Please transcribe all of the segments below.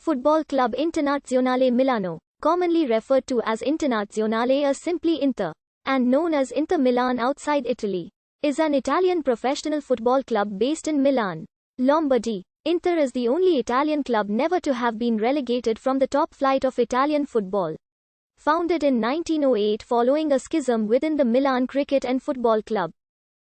Football club Internazionale Milano, commonly referred to as Internazionale or simply Inter, and known as Inter Milan outside Italy, is an Italian professional football club based in Milan, Lombardy. Inter is the only Italian club never to have been relegated from the top flight of Italian football. Founded in 1908 following a schism within the Milan Cricket and Football Club,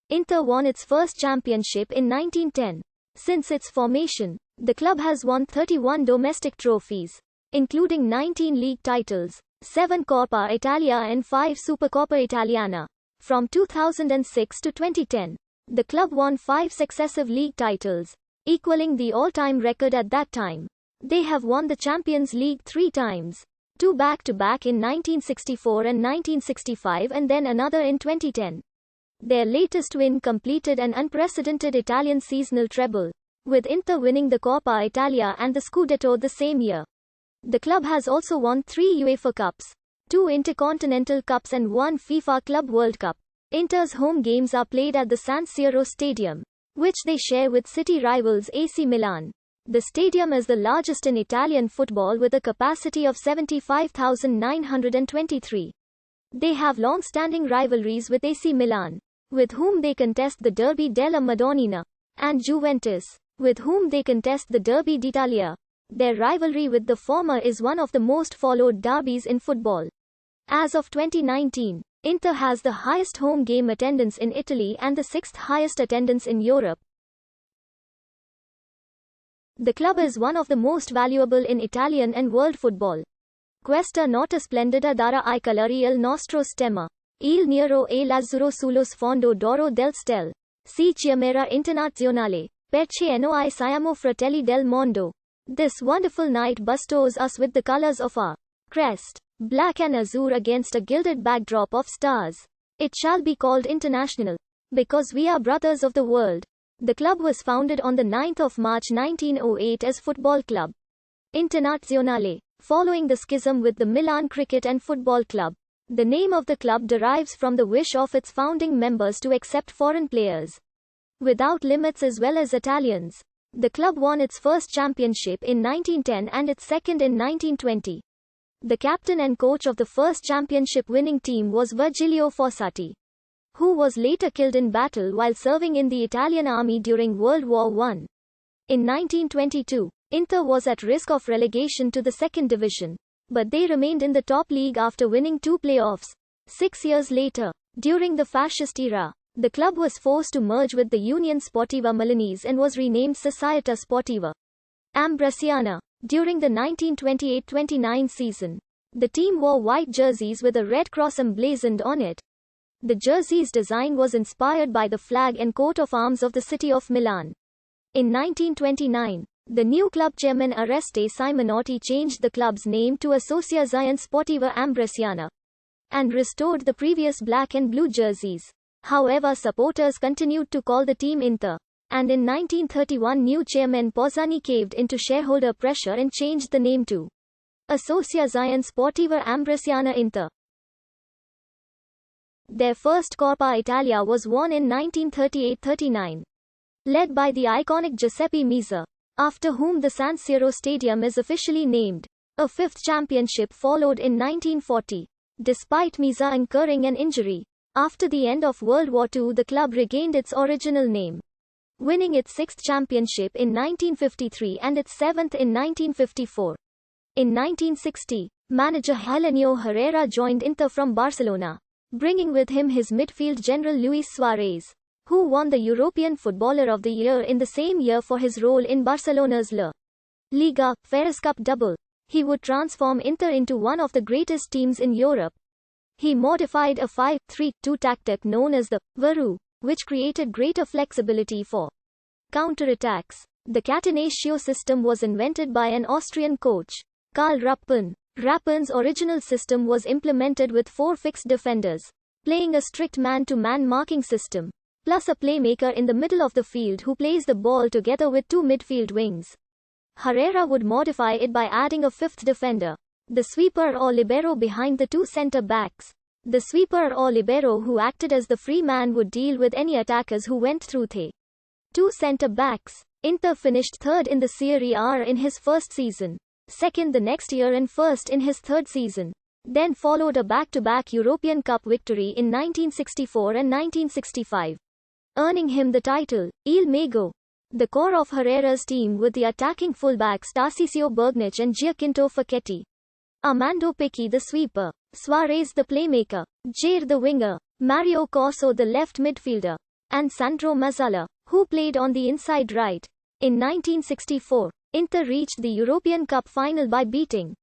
Inter won its first championship in 1910. Since its formation, the club has won 31 domestic trophies, including 19 league titles, 7 Coppa Italia and 5 Supercoppa Italiana. From 2006 to 2010, the club won 5 successive league titles, equaling the all-time record at that time. They have won the Champions League 3 times, 2 back-to-back in 1964 and 1965 and then another in 2010. Their latest win completed an unprecedented Italian seasonal treble, with Inter winning the Coppa Italia and the Scudetto the same year. The club has also won 3 UEFA Cups, 2 Intercontinental Cups and 1 FIFA Club World Cup. Inter's home games are played at the San Siro Stadium, which they share with city rivals AC Milan. The stadium is the largest in Italian football with a capacity of 75,923. They have long-standing rivalries with AC Milan, with whom they contest the Derby della Madonnina, and Juventus, with whom they contest the Derby d'Italia. Their rivalry with the former is one of the most followed derbies in football. As of 2019, Inter has the highest home game attendance in Italy and the 6th highest attendance in Europe. The club is one of the most valuable in Italian and world football. Questa nota splendida darà ai colori il nostro stemma. Il nero e l'azzurro sullo sfondo d'oro del stelle. Si chiamerà internazionale, perché noi siamo fratelli del mondo. This wonderful night bestows us with the colors of our crest, black and azure against a gilded backdrop of stars. It shall be called international, because we are brothers of the world. The club was founded on the 9th of March 1908 as Football Club Internazionale, following the schism with the Milan Cricket and Football Club. The name of the club derives from the wish of its founding members to accept foreign players without limits as well as Italians. The club won its first championship in 1910 and its second in 1920. The captain and coach of the first championship-winning team was Virgilio Fossati, who was later killed in battle while serving in the Italian army during World War I. In 1922, Inter was at risk of relegation to the second division, but they remained in the top league after winning 2 playoffs. 6 years later, during the fascist era, the club was forced to merge with the Unione Sportiva Milanese and was renamed Società Sportiva Ambrosiana. During the 1928-29 season, the team wore white jerseys with a red cross emblazoned on it. The jersey's design was inspired by the flag and coat of arms of the city of Milan. In 1929, the new club chairman Areste Simonotti changed the club's name to Associazione Sportiva Ambrosiana and restored the previous black and blue jerseys. However, supporters continued to call the team Inter, and in 1931 new chairman Pozzani caved into shareholder pressure and changed the name to Associazione Sportiva Ambrosiana Inter. Their first Coppa Italia was won in 1938-39, led by the iconic Giuseppe Meazza, after whom the San Siro Stadium is officially named. A fifth championship followed in 1940. Despite Meazza incurring an injury, after the end of World War II the club regained its original name, winning its 6th championship in 1953 and its 7th in 1954. In 1960, manager Helenio Herrera joined Inter from Barcelona, bringing with him his midfield general Luis Suarez, who won the European Footballer of the Year in the same year for his role in Barcelona's La Liga Ferris Cup double. He would transform Inter into one of the greatest teams in Europe. He modified a 5-3-2 tactic known as the Varu, which created greater flexibility for counterattacks. The Catenaccio system was invented by an Austrian coach, Karl Rappin. Rappin's original system was implemented with 4 fixed defenders, playing a strict man-to-man marking system, plus a playmaker in the middle of the field who plays the ball together with 2 midfield wings. Herrera would modify it by adding a 5th defender, the sweeper or libero behind the 2 centre-backs. The sweeper or libero who acted as the free man would deal with any attackers who went through the 2 centre-backs. Inter finished 3rd in the Serie A in his first season. second the next year and first in his third season. Then followed a back-to-back European Cup victory in 1964 and 1965, earning him the title, Il Mago. The core of Herrera's team with the attacking fullbacks Tarcisio Bergnich and Giacinto Facchetti, Armando Pichi the sweeper, Suarez the playmaker, Jair the winger, Mario Corso the left midfielder, and Sandro Mazzala, who played on the inside right. In 1964, Inter reached the European Cup final by beating